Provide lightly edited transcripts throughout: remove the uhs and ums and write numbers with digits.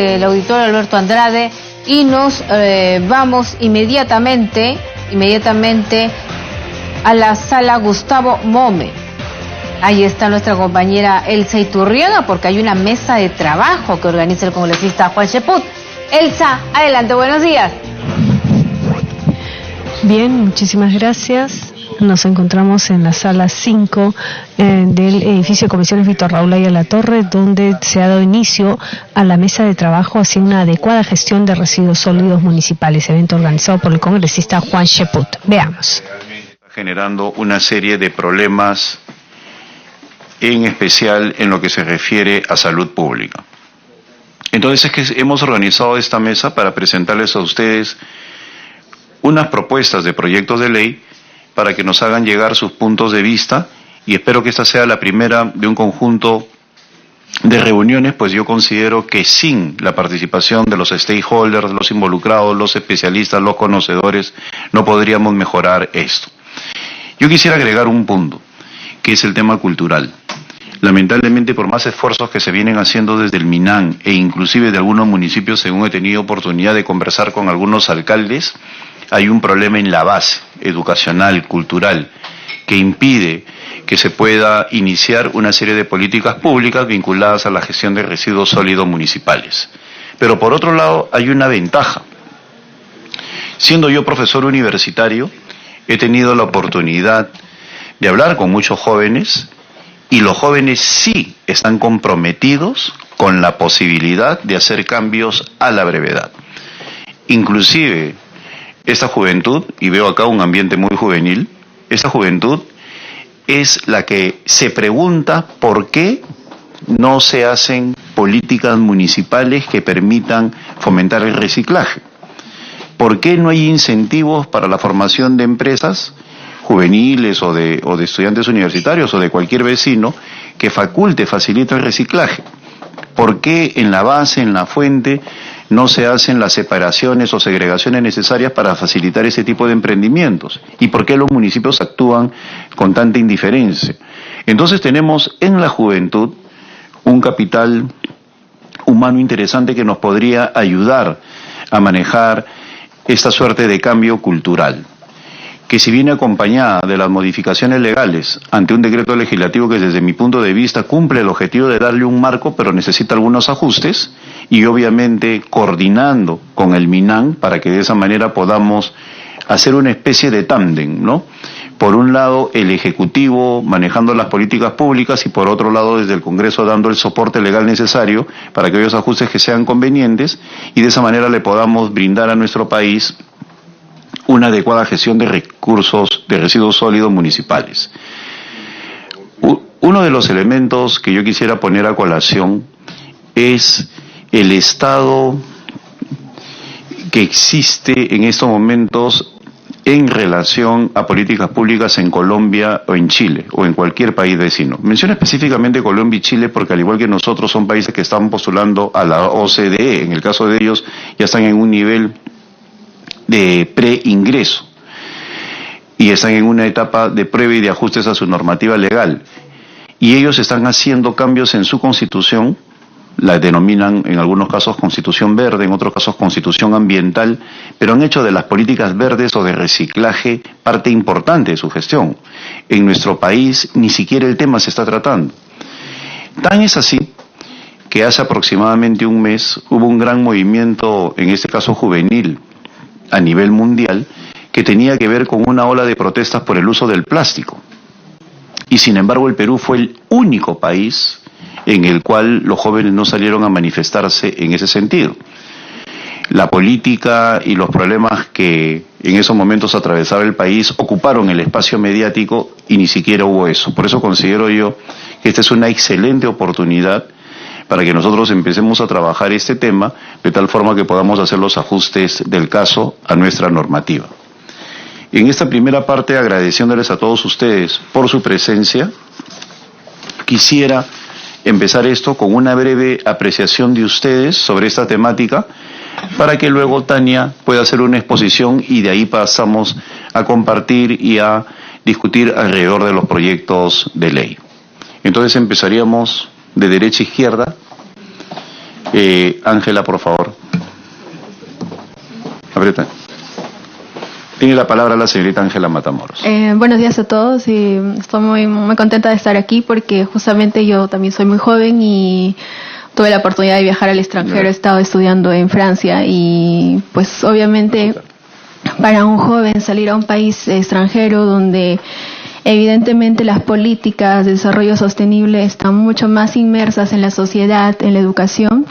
el auditor Alberto Andrade y nos vamos inmediatamente a la sala Gustavo Mome. Ahí está nuestra compañera Elsa Iturriaga, porque hay una mesa de trabajo que organiza el congresista Juan Cheput. Elsa, adelante, buenos días. Bien, muchísimas gracias. Nos encontramos en la sala 5 del edificio de comisiones Víctor Raúl Ayala Torre, donde se ha dado inicio a la mesa de trabajo hacia una adecuada gestión de residuos sólidos municipales, evento organizado por el congresista Juan Cheput. Veamos. Generando una serie de problemas, en especial en lo que se refiere a salud pública. Entonces es que hemos organizado esta mesa para presentarles a ustedes unas propuestas de proyectos de ley para que nos hagan llegar sus puntos de vista, y espero que esta sea la primera de un conjunto de reuniones, pues yo considero que sin la participación de los stakeholders, los involucrados, los especialistas, los conocedores, no podríamos mejorar esto. Yo quisiera agregar un punto, que es el tema cultural. Lamentablemente, por más esfuerzos que se vienen haciendo desde el MINAN e inclusive de algunos municipios, según he tenido oportunidad de conversar con algunos alcaldes, hay un problema en la base educacional, cultural, que impide que se pueda iniciar una serie de políticas públicas vinculadas a la gestión de residuos sólidos municipales. Pero por otro lado, hay una ventaja. Siendo yo profesor universitario, he tenido la oportunidad de hablar con muchos jóvenes, y los jóvenes sí están comprometidos con la posibilidad de hacer cambios a la brevedad. Inclusive, esta juventud, y veo acá un ambiente muy juvenil, esta juventud es la que se pregunta por qué no se hacen políticas municipales que permitan fomentar el reciclaje. ¿Por qué no hay incentivos para la formación de empresas juveniles o de estudiantes universitarios o de cualquier vecino que facilite el reciclaje? ¿Por qué en la base, en la fuente, no se hacen las separaciones o segregaciones necesarias para facilitar ese tipo de emprendimientos? ¿Y por qué los municipios actúan con tanta indiferencia? Entonces tenemos en la juventud un capital humano interesante que nos podría ayudar a manejar esta suerte de cambio cultural, que si viene acompañada de las modificaciones legales ante un decreto legislativo que desde mi punto de vista cumple el objetivo de darle un marco, pero necesita algunos ajustes, y obviamente coordinando con el MINAN para que de esa manera podamos hacer una especie de tándem, ¿no? Por un lado el Ejecutivo manejando las políticas públicas y por otro lado desde el Congreso dando el soporte legal necesario para aquellos ajustes que sean convenientes, y de esa manera le podamos brindar a nuestro país una adecuada gestión de recursos de residuos sólidos municipales. Uno de los elementos que yo quisiera poner a colación es el estado que existe en estos momentos en relación a políticas públicas en Colombia o en Chile o en cualquier país vecino. Menciono específicamente Colombia y Chile porque al igual que nosotros son países que están postulando a la OCDE. En el caso de ellos ya están en un nivel de preingreso y están en una etapa de prueba y de ajustes a su normativa legal, y ellos están haciendo cambios en su constitución, la denominan en algunos casos constitución verde, en otros casos constitución ambiental, pero han hecho de las políticas verdes o de reciclaje parte importante de su gestión. En nuestro país ni siquiera el tema se está tratando. Tan es así que hace aproximadamente un mes hubo un gran movimiento, en este caso juvenil, a nivel mundial, que tenía que ver con una ola de protestas por el uso del plástico. Y sin embargo el Perú fue el único país en el cual los jóvenes no salieron a manifestarse en ese sentido. La política y los problemas que en esos momentos atravesaba el país ocuparon el espacio mediático y ni siquiera hubo eso. Por eso considero yo que esta es una excelente oportunidad para que nosotros empecemos a trabajar este tema de tal forma que podamos hacer los ajustes del caso a nuestra normativa. En esta primera parte, agradeciéndoles a todos ustedes por su presencia, quisiera empezar esto con una breve apreciación de ustedes sobre esta temática, para que luego Tania pueda hacer una exposición y de ahí pasamos a compartir y a discutir alrededor de los proyectos de ley. Entonces empezaríamos de derecha a izquierda. Ángela, por favor. Aprieta. Tiene la palabra la señorita Ángela Matamoros. Buenos días a todos y estoy muy contenta de estar aquí porque justamente yo también soy muy joven y tuve la oportunidad de viajar al extranjero. He estado estudiando en Francia y pues obviamente para un joven salir a un país extranjero donde evidentemente las políticas de desarrollo sostenible están mucho más inmersas en la sociedad, en la educación,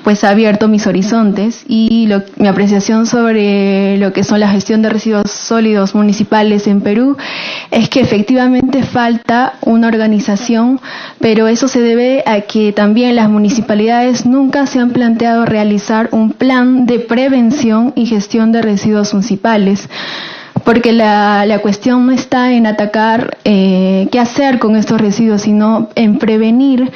pues ha abierto mis horizontes y mi apreciación sobre lo que son la gestión de residuos sólidos municipales en Perú es que efectivamente falta una organización, pero eso se debe a que también las municipalidades nunca se han planteado realizar un plan de prevención y gestión de residuos municipales. Porque la cuestión no está en atacar qué hacer con estos residuos, sino en prevenir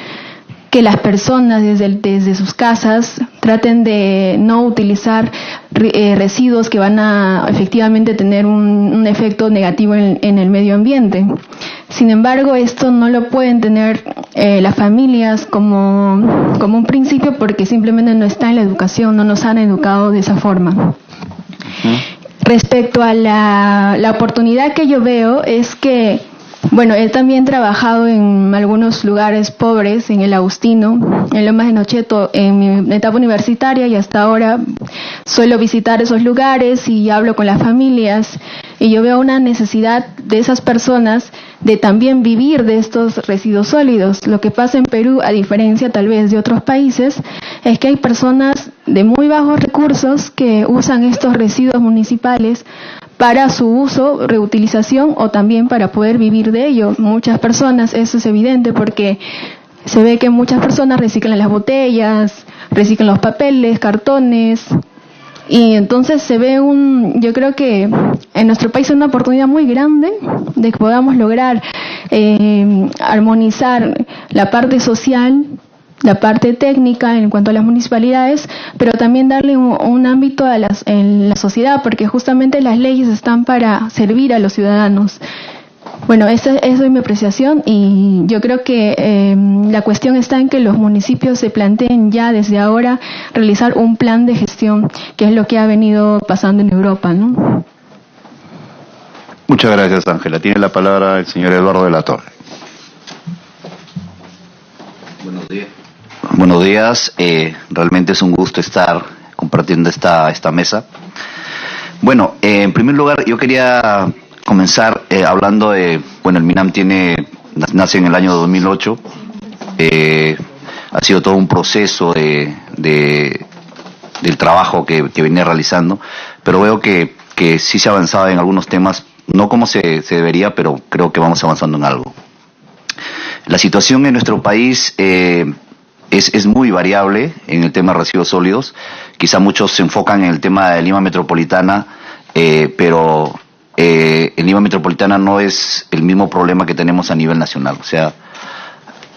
que las personas desde sus casas traten de no utilizar residuos que van a efectivamente tener un efecto negativo en el medio ambiente. Sin embargo, esto no lo pueden tener las familias como un principio porque simplemente no está en la educación, no nos han educado de esa forma. Respecto a la oportunidad que yo veo es que, bueno, he también trabajado en algunos lugares pobres, en el Agustino, en Lomas de Nocheto, en mi etapa universitaria y hasta ahora suelo visitar esos lugares y hablo con las familias y yo veo una necesidad de esas personas de también vivir de estos residuos sólidos. Lo que pasa en Perú, a diferencia tal vez de otros países, es que hay personas de muy bajos recursos que usan estos residuos municipales para su uso, reutilización o también para poder vivir de ello. Muchas personas, eso es evidente porque se ve que muchas personas reciclan las botellas, reciclan los papeles, cartones, y entonces se ve yo creo que en nuestro país es una oportunidad muy grande de que podamos lograr armonizar la parte social, la parte técnica en cuanto a las municipalidades, pero también darle un ámbito en la sociedad, porque justamente las leyes están para servir a los ciudadanos. Bueno, esa es mi apreciación y yo creo que la cuestión está en que los municipios se planteen ya desde ahora realizar un plan de gestión, que es lo que ha venido pasando en Europa, ¿no? Muchas gracias, Ángela. Tiene la palabra el señor Eduardo de la Torre. Buenos días. Buenos días. Realmente es un gusto estar compartiendo esta mesa. Bueno, en primer lugar, yo quería comenzar hablando de, bueno, el MINAM nace en el año 2008, ha sido todo un proceso del trabajo que venía realizando, pero veo que sí se ha avanzado en algunos temas, no como se debería, pero creo que vamos avanzando en algo. La situación en nuestro país es muy variable en el tema de residuos sólidos, quizá muchos se enfocan en el tema de Lima Metropolitana, pero en Lima Metropolitana no es el mismo problema que tenemos a nivel nacional, o sea,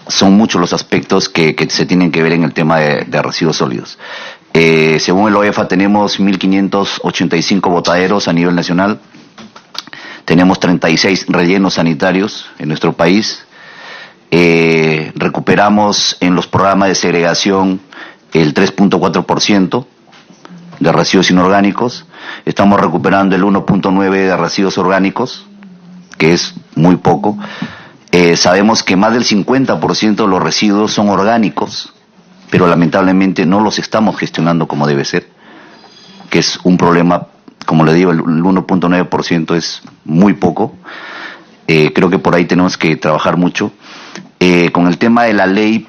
son muchos los aspectos que se tienen que ver en el tema de residuos sólidos. Según el OEFA tenemos 1.585 botaderos a nivel nacional, tenemos 36 rellenos sanitarios en nuestro país, recuperamos en los programas de segregación el 3.4% de residuos inorgánicos, estamos recuperando el 1.9% de residuos orgánicos, que es muy poco. Sabemos que más del 50% de los residuos son orgánicos, pero lamentablemente no los estamos gestionando como debe ser, que es un problema, como le digo, el 1.9% es muy poco. Creo que por ahí tenemos que trabajar mucho. Con el tema de la ley,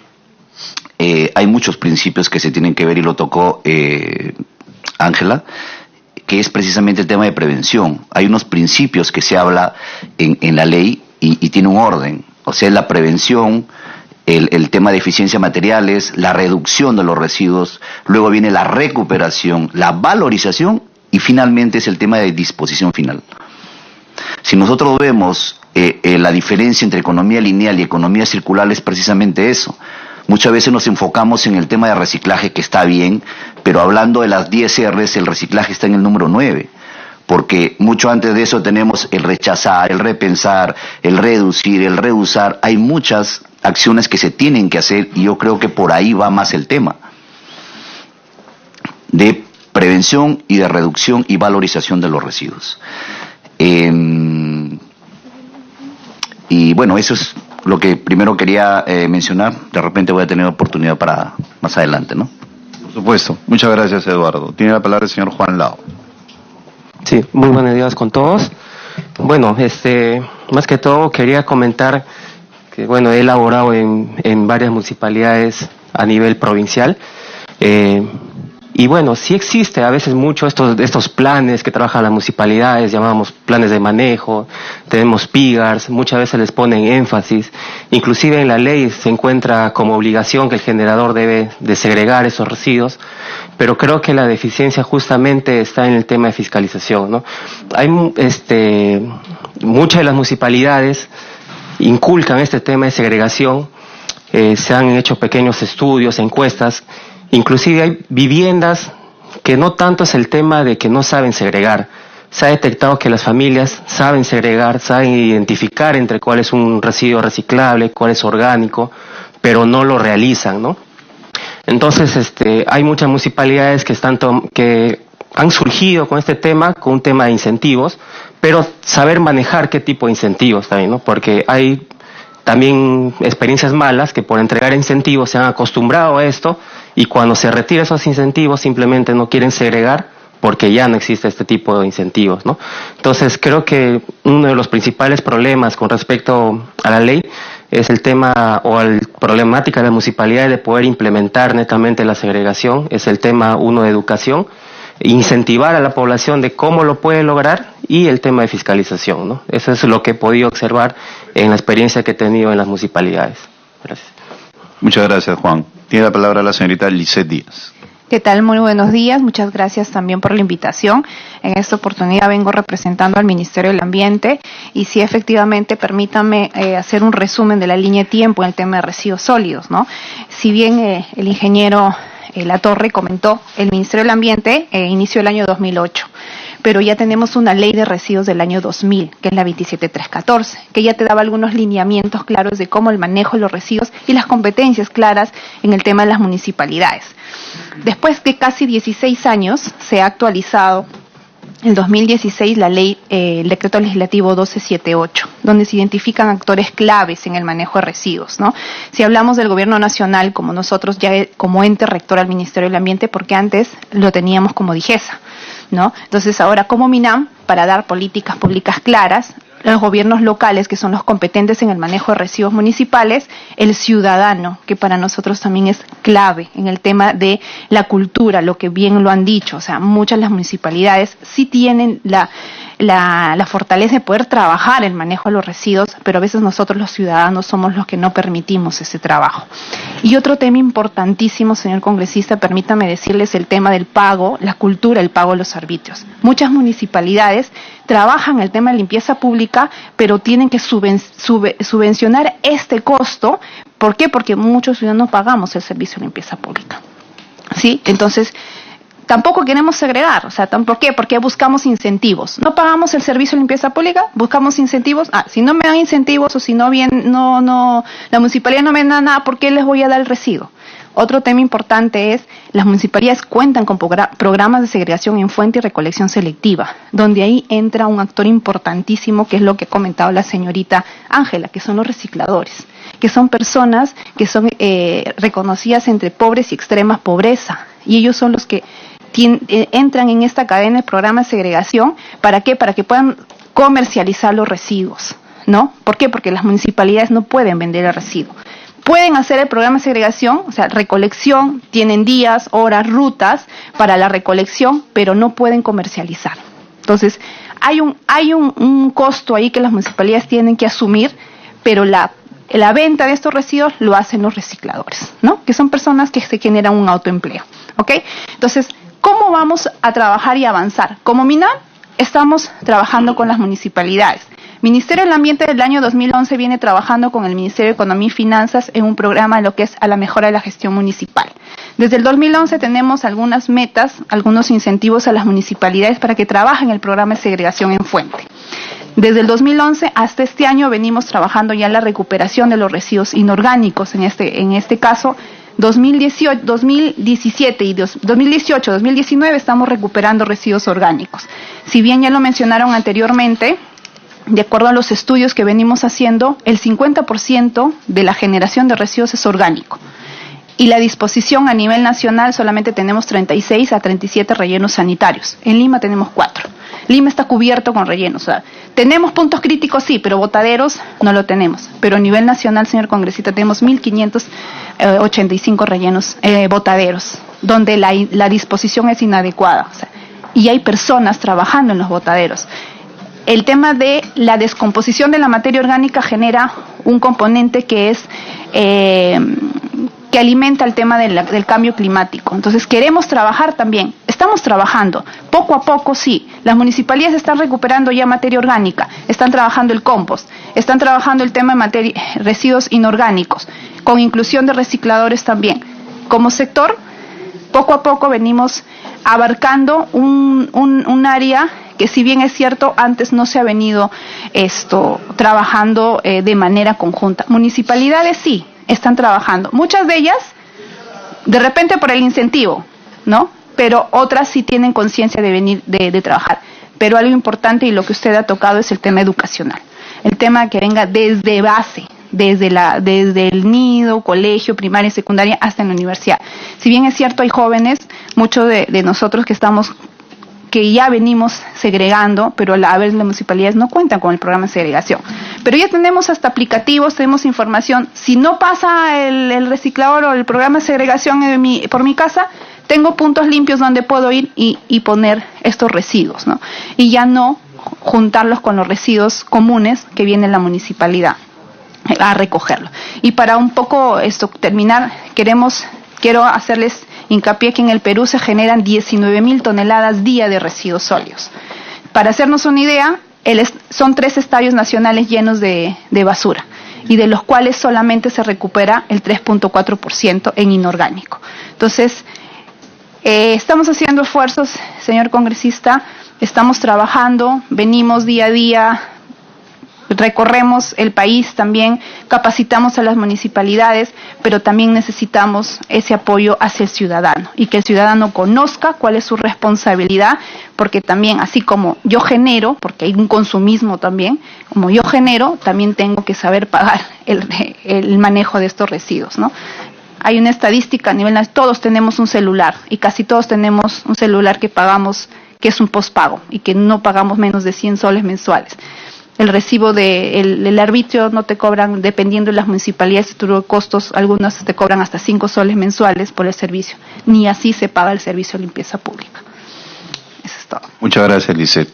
hay muchos principios que se tienen que ver y lo tocó Ángela, que es precisamente el tema de prevención. Hay unos principios que se habla en la ley y tiene un orden, o sea, la prevención, el tema de eficiencia de materiales, la reducción de los residuos, luego viene la recuperación, la valorización y finalmente es el tema de disposición final. Si nosotros vemos la diferencia entre economía lineal y economía circular es precisamente eso. Muchas veces nos enfocamos en el tema de reciclaje, que está bien, pero hablando de las 10 R's, el reciclaje está en el número 9, porque mucho antes de eso tenemos el rechazar, el repensar, el reducir, el reusar. Hay muchas acciones que se tienen que hacer y yo creo que por ahí va más el tema. de prevención y de reducción y valorización de los residuos. Y bueno, eso es lo que primero quería mencionar. De repente voy a tener oportunidad para más adelante, ¿no? Por supuesto. Muchas gracias, Eduardo. Tiene la palabra el señor Juan Lao. Sí, muy buenos días con todos. Bueno, más que todo quería comentar que, bueno, he elaborado en varias municipalidades a nivel provincial. Y bueno, sí existe a veces mucho estos planes que trabajan las municipalidades, llamamos planes de manejo, tenemos PIGARs, muchas veces les ponen énfasis, inclusive en la ley se encuentra como obligación que el generador debe de segregar esos residuos, pero creo que la deficiencia justamente está en el tema de fiscalización, ¿no? Hay muchas de las municipalidades inculcan este tema de segregación, se han hecho pequeños estudios, encuestas. Inclusive hay viviendas que no tanto es el tema de que no saben segregar. Se ha detectado que las familias saben segregar, saben identificar entre cuál es un residuo reciclable, cuál es orgánico, pero no lo realizan, ¿no? Entonces, hay muchas municipalidades que han surgido con este tema, con un tema de incentivos, pero saber manejar qué tipo de incentivos también, ¿no? Porque hay también experiencias malas que por entregar incentivos se han acostumbrado a esto y cuando se retiran esos incentivos simplemente no quieren segregar porque ya no existe este tipo de incentivos, ¿no? Entonces creo que uno de los principales problemas con respecto a la ley es el tema o la problemática de la municipalidad de poder implementar netamente la segregación, es el tema uno de educación, incentivar a la población de cómo lo puede lograr y el tema de fiscalización, ¿no? Eso es lo que he podido observar en la experiencia que he tenido en las municipalidades. Gracias. Muchas gracias, Juan. Tiene la palabra la señorita Lisset Díaz. ¿Qué tal? Muy buenos días. Muchas gracias también por la invitación. En esta oportunidad vengo representando al Ministerio del Ambiente y sí, efectivamente, permítame hacer un resumen de la línea de tiempo en el tema de residuos sólidos, ¿no? Si bien el ingeniero Latorre comentó, el Ministerio del Ambiente inició el año 2008, pero ya tenemos una ley de residuos del año 2000, que es la 27314, que ya te daba algunos lineamientos claros de cómo el manejo de los residuos y las competencias claras en el tema de las municipalidades. Después de casi 16 años se ha actualizado en 2016 la ley, el decreto legislativo 1278, donde se identifican actores claves en el manejo de residuos, ¿no? Si hablamos del gobierno nacional, como nosotros ya como ente rector al Ministerio del Ambiente, porque antes lo teníamos como DIGESA, ¿no? Entonces ahora como MINAM, para dar políticas públicas claras, los gobiernos locales, que son los competentes en el manejo de residuos municipales, el ciudadano, que para nosotros también es clave en el tema de la cultura, lo que bien lo han dicho, o sea, muchas de las municipalidades sí tienen la fortaleza de poder trabajar el manejo de los residuos, pero a veces nosotros los ciudadanos somos los que no permitimos ese trabajo. Y otro tema importantísimo, señor congresista, permítame decirles el tema del pago, la cultura, el pago de los arbitrios. Muchas municipalidades trabajan el tema de limpieza pública, pero tienen que subvencionar este costo. ¿Por qué? Porque muchos ciudadanos pagamos el servicio de limpieza pública, ¿sí? Entonces, tampoco queremos segregar, o sea, ¿por qué? Porque buscamos incentivos. No pagamos el servicio de limpieza pública, buscamos incentivos. Si no me dan incentivos o si la municipalidad no me da nada, ¿por qué les voy a dar el residuo? Otro tema importante es, las municipalidades cuentan con programas de segregación en fuente y recolección selectiva, donde ahí entra un actor importantísimo, que es lo que ha comentado la señorita Ángela, que son los recicladores, que son personas que son reconocidas entre pobres y extrema pobreza, y ellos son los que entran en esta cadena del programa de segregación. ¿Para qué? Para que puedan comercializar los residuos, ¿no? ¿Por qué? Porque las municipalidades no pueden vender el residuo. Pueden hacer el programa de segregación, o sea, recolección, tienen días, horas, rutas para la recolección, pero no pueden comercializar. Entonces, hay un costo ahí que las municipalidades tienen que asumir, pero la venta de estos residuos lo hacen los recicladores, ¿no? Que son personas que se generan un autoempleo, ¿ok? Entonces, ¿cómo vamos a trabajar y avanzar? Como MINAM, estamos trabajando con las municipalidades. Ministerio del Ambiente del año 2011 viene trabajando con el Ministerio de Economía y Finanzas en un programa de lo que es a la mejora de la gestión municipal. Desde el 2011 tenemos algunas metas, algunos incentivos a las municipalidades para que trabajen el programa de segregación en fuente. Desde el 2011 hasta este año venimos trabajando ya en la recuperación de los residuos inorgánicos, en este caso 2017 y 2018, 2019 estamos recuperando residuos orgánicos. Si bien ya lo mencionaron anteriormente, de acuerdo a los estudios que venimos haciendo, el 50% de la generación de residuos es orgánico. Y la disposición a nivel nacional solamente tenemos 36 a 37 rellenos sanitarios. En Lima tenemos 4. Lima está cubierto con rellenos. O sea, tenemos puntos críticos, sí, pero botaderos no lo tenemos. Pero a nivel nacional, señor congresista, tenemos 1.585 rellenos, botaderos, donde la disposición es inadecuada. O sea, y hay personas trabajando en los botaderos. El tema de la descomposición de la materia orgánica genera un componente que es que alimenta el tema del cambio climático. Entonces queremos trabajar también, estamos trabajando, poco a poco sí, las municipalidades están recuperando ya materia orgánica, están trabajando el compost, están trabajando el tema de residuos inorgánicos, con inclusión de recicladores también. Como sector, poco a poco venimos abarcando un área que, si bien es cierto, antes no se ha venido trabajando de manera conjunta. Municipalidades sí están trabajando, muchas de ellas de repente por el incentivo, ¿no? Pero otras sí tienen conciencia de venir de trabajar. Pero algo importante, y lo que usted ha tocado, es el tema educacional, el tema que venga desde base, desde el nido, colegio, primaria, secundaria, hasta en la universidad. Si bien es cierto, hay jóvenes, muchos de nosotros que ya venimos segregando, pero a la vez las municipalidades no cuentan con el programa de segregación. Pero ya tenemos hasta aplicativos, tenemos información. Si no pasa el reciclador o el programa de segregación por mi casa, tengo puntos limpios donde puedo ir y poner estos residuos, ¿no? Y ya no juntarlos con los residuos comunes que viene la municipalidad a recogerlo. Y para un poco terminar, quiero hacerles hincapié que en el Perú se generan 19.000 toneladas día de residuos sólidos. Para hacernos una idea, son 3 estadios nacionales llenos de basura, y de los cuales solamente se recupera el 3.4% en inorgánico. Entonces, estamos haciendo esfuerzos, señor congresista, estamos trabajando, venimos día a día, recorremos el país también, capacitamos a las municipalidades, pero también necesitamos ese apoyo hacia el ciudadano, y que el ciudadano conozca cuál es su responsabilidad, porque también, así como yo genero, porque hay un consumismo también, como yo genero, también tengo que saber pagar el manejo de estos residuos, ¿no? Hay una estadística a nivel nacional, todos tenemos un celular, y casi todos tenemos un celular que pagamos, que es un postpago, y que no pagamos menos de 100 soles mensuales. El recibo el arbitrio no te cobran, dependiendo de las municipalidades, de costos, algunas te cobran hasta 5 soles mensuales por el servicio. Ni así se paga el servicio de limpieza pública. Eso es todo. Muchas gracias, Lisette.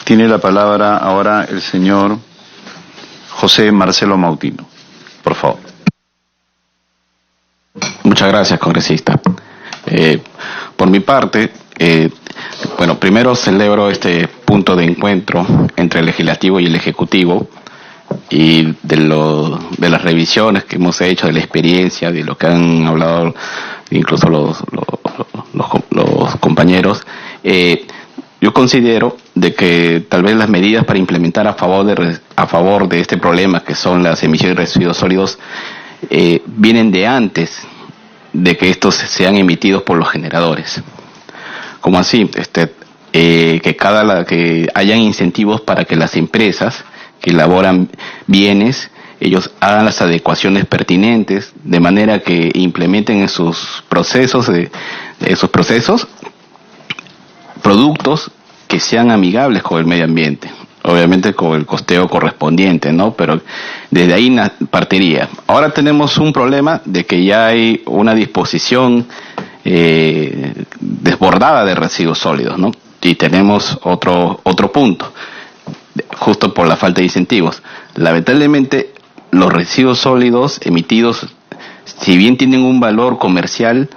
Tiene la palabra ahora el señor José Marcelo Mautino. Por favor. Muchas gracias, congresista. Por mi parte, primero celebro este punto de encuentro entre el legislativo y el ejecutivo, y de las revisiones que hemos hecho, de la experiencia, de lo que han hablado incluso los compañeros. Yo considero de que tal vez las medidas para implementar a favor de este problema, que son las emisiones de residuos sólidos, vienen de antes de que estos sean emitidos por los generadores. ¿Cómo así? Que hayan incentivos para que las empresas que elaboran bienes, ellos hagan las adecuaciones pertinentes, de manera que implementen en sus procesos, productos que sean amigables con el medio ambiente. Obviamente con el costeo correspondiente, ¿no? Pero desde ahí partiría. Ahora tenemos un problema de que ya hay una disposición desbordada de residuos sólidos, ¿no? Y tenemos otro punto, justo por la falta de incentivos. Lamentablemente, los residuos sólidos emitidos, si bien tienen un valor comercial,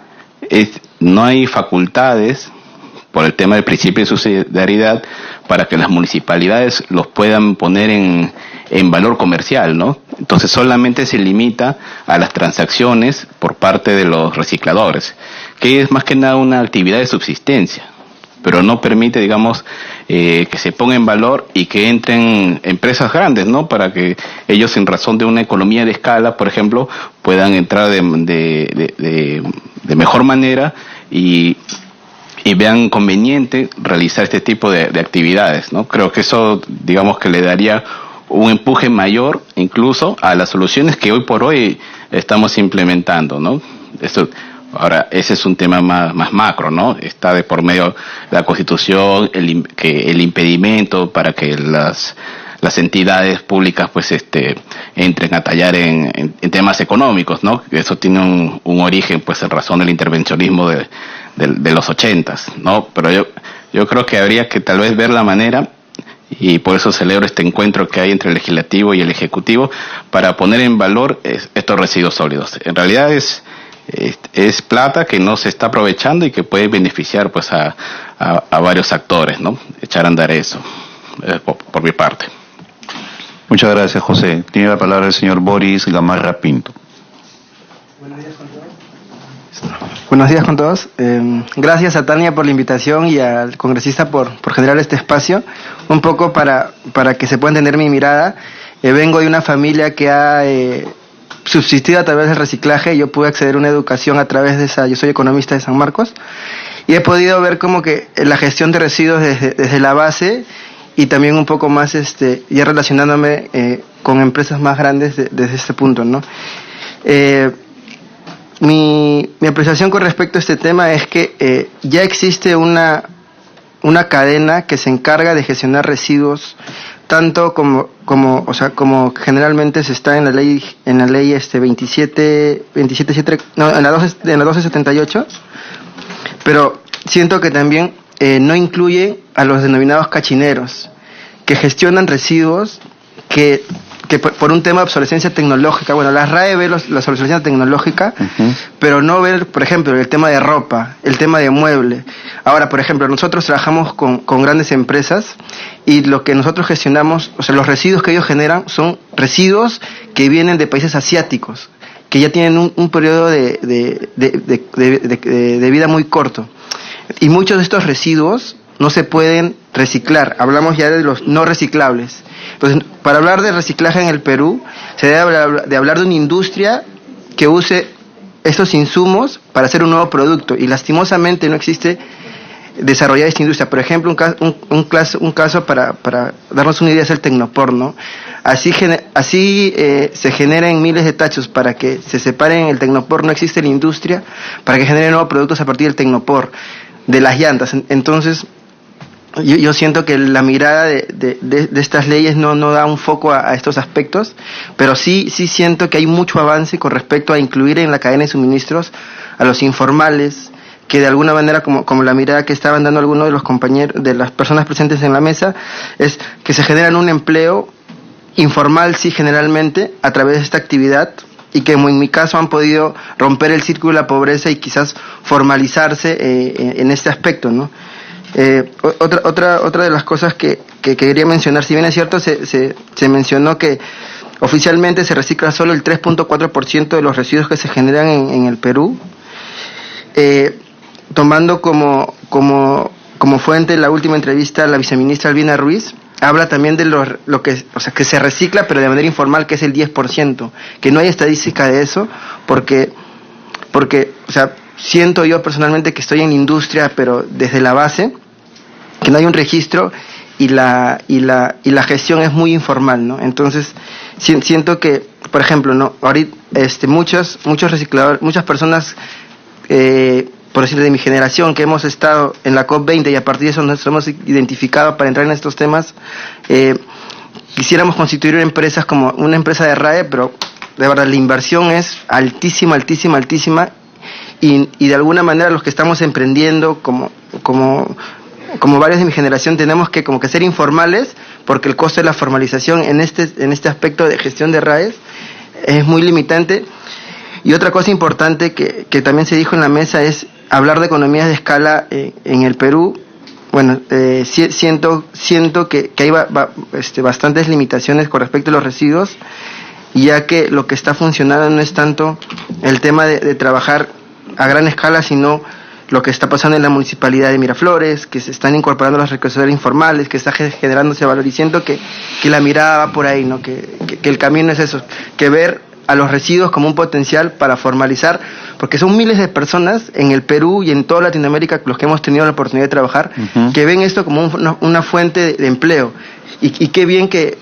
no hay facultades, por el tema del principio de subsidiariedad, para que las municipalidades los puedan poner en valor comercial, ¿no? Entonces solamente se limita a las transacciones por parte de los recicladores, que es más que nada una actividad de subsistencia. pero no permite, digamos, que se ponga en valor y que entren empresas grandes, ¿no? Para que ellos, en razón de una economía de escala, por ejemplo, puedan entrar de mejor manera y vean conveniente realizar este tipo de actividades, ¿no? Creo que eso, digamos, que le daría un empuje mayor incluso a las soluciones que hoy por hoy estamos implementando, ¿no? Esto, ahora, ese es un tema más macro, ¿no? Está de por medio de la Constitución, el impedimento para que las entidades públicas pues entren a tallar en temas económicos, ¿no? Eso tiene un origen pues en razón del intervencionismo de los 80s, ¿no? Pero yo creo que habría que tal vez ver la manera, y por eso celebro este encuentro que hay entre el legislativo y el ejecutivo para poner en valor estos residuos sólidos. En realidad es plata que no se está aprovechando y que puede beneficiar pues a varios actores, ¿no? Echar a andar eso, por mi parte. Muchas gracias, José. Tiene la palabra el señor Boris Gamarra Pinto. Buenos días con todos. Gracias a Tania por la invitación y al congresista por generar este espacio. Un poco para que se pueda entender mi mirada. Vengo de una familia que ha subsistido a través del reciclaje. Yo pude acceder a una educación a través de esa. Yo soy economista de San Marcos y he podido ver como que la gestión de residuos desde la base y también un poco más ya relacionándome con empresas más grandes desde este punto, ¿no? Mi apreciación con respecto a este tema es que ya existe una cadena que se encarga de gestionar residuos, tanto como generalmente se está en la ley 27 no, en la 1278, pero siento que también no incluye a los denominados cachineros, que gestionan residuos que por un tema de obsolescencia tecnológica, bueno, la RAE ve la obsolescencia tecnológica, pero no ve, por ejemplo, el tema de ropa, el tema de mueble. Ahora, por ejemplo, nosotros trabajamos con grandes empresas y lo que nosotros gestionamos, o sea, los residuos que ellos generan son residuos que vienen de países asiáticos, que ya tienen un periodo de vida muy corto. Y muchos de estos residuos no se pueden reciclar. Hablamos ya de los no reciclables. Entonces, para hablar de reciclaje en el Perú, se debe de hablar de una industria que use estos insumos para hacer un nuevo producto. Y lastimosamente no existe desarrollar esta industria. Por ejemplo, un caso para darnos una idea es el tecnoporno. Así se generan miles de tachos para que se separen el tecnopor. No existe la industria para que generen nuevos productos a partir del tecnopor, de las llantas. Entonces, yo siento que la mirada de estas leyes no da un foco a estos aspectos, pero sí siento que hay mucho avance con respecto a incluir en la cadena de suministros a los informales, que de alguna manera, como la mirada que estaban dando algunos de los compañeros, de las personas presentes en la mesa, es que se generan un empleo informal, sí, generalmente, a través de esta actividad, y que en mi caso han podido romper el círculo de la pobreza y quizás formalizarse en este aspecto, ¿no? Otra de las cosas que quería mencionar, si bien es cierto, se mencionó que oficialmente se recicla solo el 3.4% de los residuos que se generan en el Perú, tomando como fuente la última entrevista a la viceministra Albina Ruiz, habla también de lo que se recicla, pero de manera informal, que es el 10%, que no hay estadística de eso, porque siento yo personalmente que estoy en la industria, pero desde la base, que no hay un registro y la gestión es muy informal, ¿no? Entonces, siento que, por ejemplo, no, ahorita muchos recicladores, muchas personas, por decir de mi generación, que hemos estado en la COP20 y a partir de eso nos hemos identificado para entrar en estos temas, quisiéramos constituir empresas como una empresa de RAE, pero de verdad la inversión es altísima, y de alguna manera los que estamos emprendiendo como varios de mi generación tenemos que como que ser informales, porque el costo de la formalización en este aspecto de gestión de RAEs es muy limitante. Y otra cosa importante que también se dijo en la mesa es hablar de economías de escala en el Perú. Bueno, siento que hay bastantes limitaciones con respecto a los residuos, ya que lo que está funcionando no es tanto el tema de trabajar a gran escala, sino lo que está pasando en la municipalidad de Miraflores, que se están incorporando los recogedores informales, que está generándose valor, y siento que la mirada va por ahí, ¿no? Que el camino es eso, que ver a los residuos como un potencial para formalizar, porque son miles de personas en el Perú y en toda Latinoamérica, los que hemos tenido la oportunidad de trabajar, que ven esto como una fuente de empleo. Y qué bien que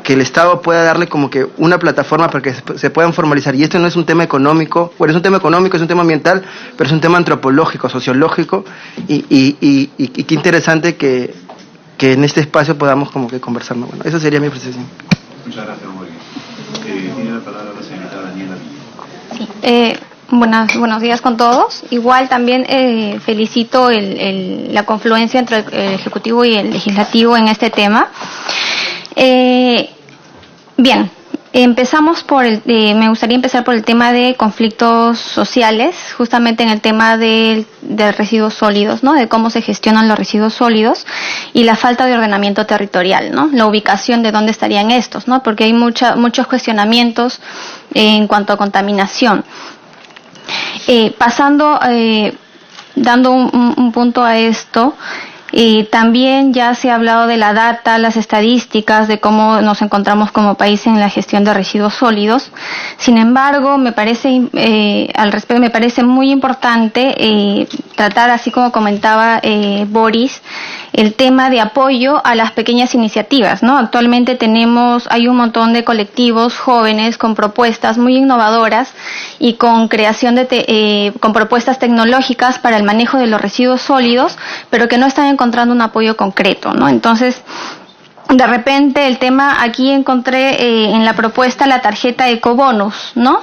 el Estado pueda darle como que una plataforma para que se puedan formalizar. Y esto no es un tema económico, bueno, es un tema económico, es un tema ambiental, pero es un tema antropológico, sociológico, y qué interesante que en este espacio podamos como que conversar. Bueno, esa sería mi apreciación. Muchas gracias, Mauricio. Tiene la palabra la señorita Daniela. Sí. Buenos días con todos. Igual también felicito la confluencia entre el Ejecutivo y el Legislativo en este tema. Bien, empezamos me gustaría empezar por el tema de conflictos sociales, justamente en el tema de residuos sólidos, ¿no? De cómo se gestionan los residuos sólidos y la falta de ordenamiento territorial, ¿no? La ubicación de dónde estarían estos, ¿no? Porque hay muchos cuestionamientos en cuanto a contaminación. Dando un punto a esto, también ya se ha hablado de la data, las estadísticas, de cómo nos encontramos como país en la gestión de residuos sólidos. Sin embargo, me parece muy importante tratar, así como comentaba Boris, el tema de apoyo a las pequeñas iniciativas, ¿no? Actualmente hay un montón de colectivos jóvenes con propuestas muy innovadoras y con creación con propuestas tecnológicas para el manejo de los residuos sólidos, pero que no están encontrando un apoyo concreto, ¿no? Entonces, de repente el tema, aquí encontré en la propuesta la tarjeta Ecobonus, ¿no?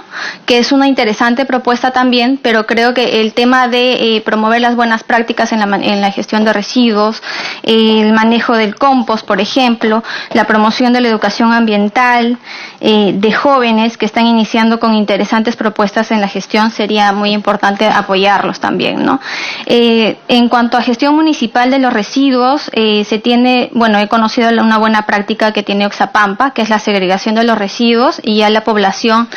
Que es una interesante propuesta también, pero creo que el tema de promover las buenas prácticas en la gestión de residuos, el manejo del compost, por ejemplo, la promoción de la educación ambiental de jóvenes que están iniciando con interesantes propuestas en la gestión, sería muy importante apoyarlos también, ¿no? En cuanto a gestión municipal de los residuos, he conocido una buena práctica que tiene Oxapampa, que es la segregación de los residuos, y ya la población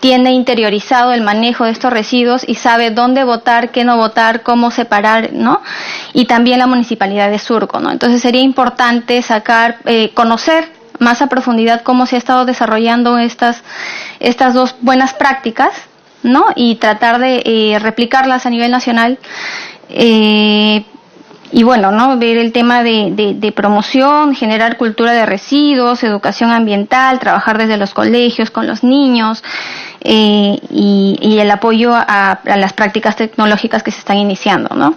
tiene interiorizado el manejo de estos residuos y sabe dónde botar, qué no botar, cómo separar, ¿no? Y también la municipalidad de Surco, ¿no? Entonces sería importante conocer más a profundidad cómo se ha estado desarrollando estas dos buenas prácticas, ¿no? Y tratar de replicarlas a nivel nacional. Y bueno, ¿no? Ver el tema de promoción, generar cultura de residuos, educación ambiental, trabajar desde los colegios con los niños, y el apoyo a las prácticas tecnológicas que se están iniciando, ¿no?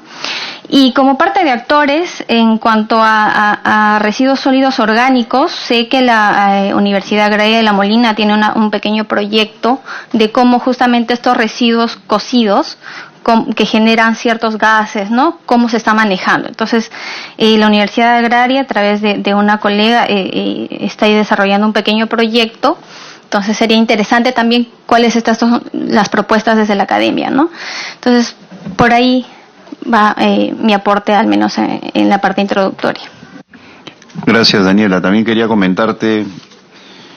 Y como parte de actores, en cuanto a residuos sólidos orgánicos, sé que la Universidad Agraria de La Molina tiene un pequeño proyecto de cómo justamente estos residuos cocidos que generan ciertos gases, ¿no? Cómo se está manejando. Entonces, la Universidad Agraria, a través de una colega, está ahí desarrollando un pequeño proyecto. Entonces, sería interesante también cuáles son las propuestas desde la academia, ¿no? Entonces, por ahí va mi aporte, al menos en la parte introductoria. Gracias, Daniela. También quería comentarte